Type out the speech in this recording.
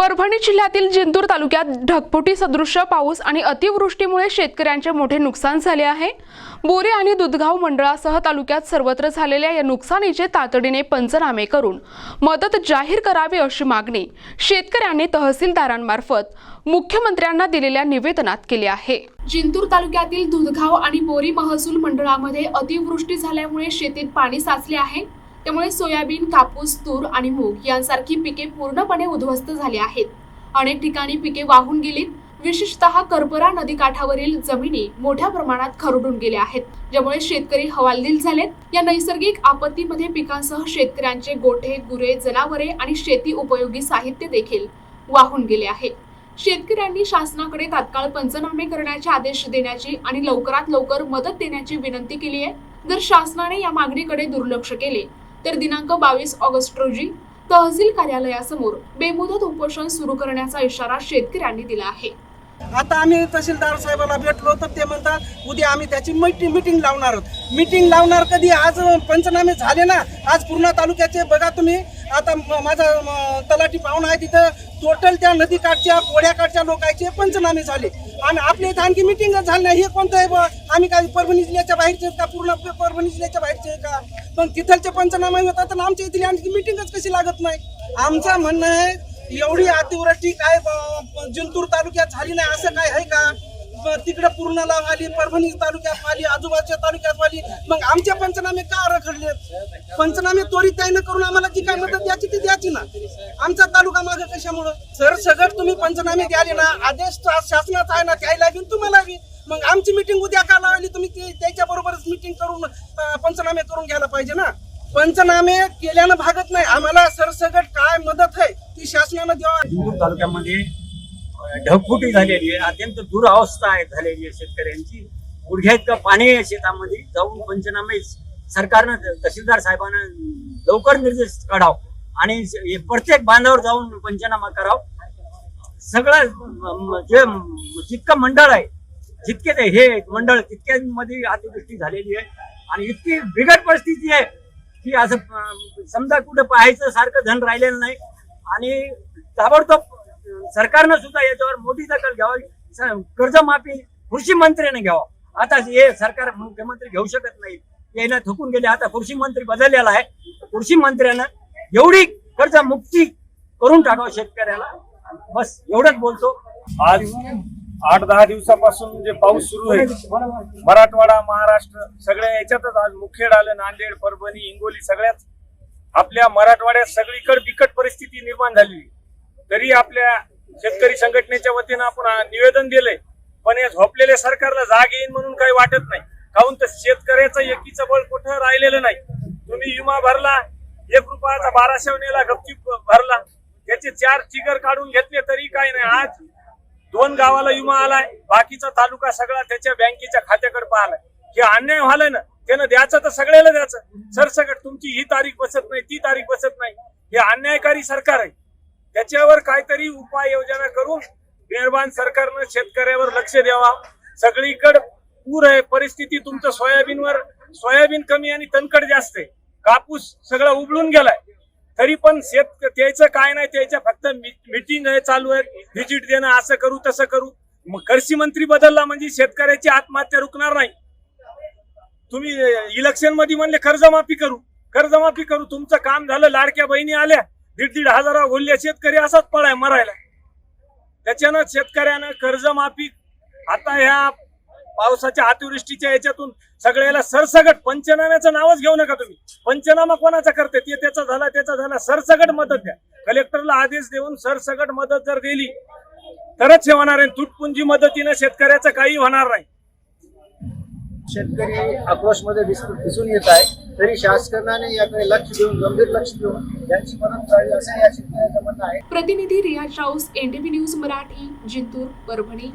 परभणी जिल्ह्यातील जिंतूर तालुक्यात ढगफुटी सदृश्य पाऊस आणि अतिवृष्टीमुळे शेतकऱ्यांचे मोठे नुकसान झाले आहे। बोरी आणि दुधगाव मंडळासह तालुक्यात सर्वत्र झालेल्या या नुकसानीचे तातडीने पंचनामे करून मदत जाहीर करावी अशी मागणी शेतकऱ्यांनी तहसीलदारांमार्फत मुख्यमंत्र्यांना दिलेल्या निवेदनात केली आहे। जिंतूर तालुक्यातील दुधगाव आणि बोरी महसूल मंडळामध्ये अतिवृष्टी झाल्यामुळे शेतीत पाणी साचले आहे। त्यामुळे सोयाबीन, कापूस, तूर आणि मूग यांसारखी पिके पूर्णपणे उद्ध्वस्त झाली आहेत। अनेक ठिकाणी पिके वाहून गेलीत। विशेषतः करपरा नदीकाठावरील जमिनी मोठ्या प्रमाणात खरडून गेल्या आहेत, ज्यामुळे शेतकरी हवालदिल झालेत। या नैसर्गिक आपत्तीमध्ये पिकांसह शेतकऱ्यांचे गोठे, गुरे, जनावरे आणि शेती उपयोगी साहित्य देखील वाहून गेले आहे। शेतकऱ्यांनी शासनाकडे तात्काळ पंचनामे करण्याचे आदेश देण्याची आणि लवकरात लवकर मदत देण्याची विनंती केली आहे। जर शासनाने या मागणीकडे दुर्लक्ष केले तर दिनांक 22 ऑगस्ट रोजी तहसील कार्यालयासमोर बेमुदत उपोषण सुरू करण्याचा इशारा शेतकऱ्यांनी दिला आहे। आता आम्ही तहसीलदार साहेबांना भेटलो तर ते म्हणतात उद्या आम्ही त्याची मीटिंग लावणार आहोत। मीटिंग लावणार कधी? आज पंचनामे झाले ना। आज पूर्ण तालुक्याचे बघा तुम्ही। आता माझा तलाठी पाहुणा आहे तिथं टोटल त्या नदीकाठच्या पोड्याकाठच्या लोकांचे पंचनामे झाले आणि आपल्या इथं आणखी मीटिंगच झाली नाही। हे कोणतं आहे? आम्ही काय परभणी जिल्ह्याच्या बाहेरचे का? पूर्ण परभणी जिल्ह्याच्या बाहेरचे का? पण तिथलचे पंचनामे होतात तर आमच्या इथली आणखी मीटिंगच कशी लागत नाही? आमचं म्हणणं आहे एवढी अतिवृष्टी काय जिंतूर तालुक्यात झाली नाही असं काय आहे का? तिकडे पूर्णला आली, परभणी तालुक्यात आली, आजूबाजूच्या तालुक्यात आली, मग आमचे पंचनामे का रखडले? पंचनामे त्वरित त्याने करून आम्हाला जी काय मदत द्यायची ती द्यायची ना। आमचा तालुका मागे कशामुळं? सरसगट तुम्ही पंचनामे द्याले ना, आदेश शासनाचा आहे ना, त्याला बी तुम्हाला बी। मग आमची मीटिंग उद्या का लावली तुम्ही? त्याच्या बरोबरच मीटिंग करून पंचनामे करून घ्यायला पाहिजे ना। पंचनामे केल्यानं भागत नाही। आम्हाला सरसगट काय मदत आहे ती शासनानं द्यावी। जिंतूर तालुक्यामध्ये ढगफुटी झालेली आहे, अत्यंत दुरावस्था आहे झालेली आहे शेतकऱ्यांची। गुडघ्या इतकं पाणी आहे शेतामध्ये। जाऊन पंचनामे सरकारनं तहसीलदार साहेबांना लवकर निर्देश काढाव आणि प्रत्येक बांधावर जाऊन पंचनामा कराव। सगळं जे जितकं मंडळ आहे, जितके ते हे मंडळ तितक्यांमध्ये अतिवृष्टी झालेली आहे आणि इतकी बिकट परिस्थिती आहे की असं समजा कुठं पाहायचं सारखं धन राहिलेलं नाही आणि ताबडतोब सरकारनं सुद्धा याच्यावर मोठी दखल घ्यावी। कर्जमाफी कृषी मंत्र्याने घ्यावं। आता हे सरकार मुख्यमंत्री घेऊ शकत नाही, यायला थकून गेले। आता कृषी मंत्री बदललेला आहे। कृषी मंत्र्यानं एवढी कर्जमुक्ती करून टाकावं शेतकऱ्याला। बस एवढंच बोलतो। आज 8-10 दिवसापासून जे पाऊस सुरू आहे मराठवाडा, महाराष्ट्र सगळ्या याच्यातच आज मुखेड आलं, नांदेड, परभणी, हिंगोली सगळ्याच आपल्या मराठवाड्यात सगळीकडे बिकट परिस्थिती निर्माण झाली। तरी आपल्या शेतकरी संघटनेच्या वतीनं आपण निवेदन दिलंय, पण या झोपलेल्या सरकारला जाग येईल म्हणून काही वाटत नाही। काहून तर शेतकऱ्याचं एकीचं बळ कुठं राहिलेलं नाही। तुम्ही विमा भरला, 1 रुपयाचा 1200 नेला, गपचूप भरला, त्याचे 4 चिगर काढून घेतले तरी काही नाही। आज 2 गावाला विमा आलाय, बाकीचा तालुका सगळा त्याच्या बँकेच्या खात्याकडे पाहिलाय। हे अन्याय व्हायला ना, त्यानं द्यायचं तर सगळ्याला द्यायचं। सरसकट तुमची ही तारीख बसत नाही, ती तारीख बसत नाही, हे अन्यायकारी सरकार आहे। त्याच्यावर काहीतरी उपाययोजना करून मेहरबान सरकारनं शेतकऱ्यावर लक्ष द्यावा। सगळीकडे पूर आहे परिस्थिती। तुमचं सोयाबीन कमी आणि तणकड जास्त आहे। कापूस सगळं उबळून गेलाय, तरी पण त्याचं काय नाही, त्याच्या फक्त मीटिंग आहे चालू आहे, व्हिजिट देणं, असं करू तसं करू। मग कृषी मंत्री बदलला म्हणजे शेतकऱ्याची आत्महत्या रुकणार नाही। तुम्ही इलेक्शन मध्ये म्हणले कर्जमाफी करू, तुमचं काम झालं। लाडक्या बहिणी आल्या, 1,500 हजारावर बोलल्या, शेतकरी असाच पळाय मरायला। त्याच्यानं शेतकऱ्यानं कर्जमाफी आता ह्या पावसाच्या अतिवृष्टीच्या याच्यातून सगळ्याला सरसगट पंचनाम्याचं नावच घेऊ नका तुम्ही। पंचनामा कोणाचा करते? ते त्याचा झाला, सरसगट मदत द्या। कलेक्टरला आदेश देऊन सरसगट मदत जर दिली तरच हे होणार आहे। तुटपुंजी मदतीनं शेतकऱ्याचं काही होणार नाही। शेतकरी आक्रोशमध्ये दिसून येत आहे, तरी शासनाने याकडे लक्ष देऊन गंभीर लक्ष देऊन यांची मदत करावी असं या शेतकऱ्याचं म्हणणं आहे। प्रतिनिधी रियाज राऊस, NTV न्यूज मराठी, जिंतूर, परभणी।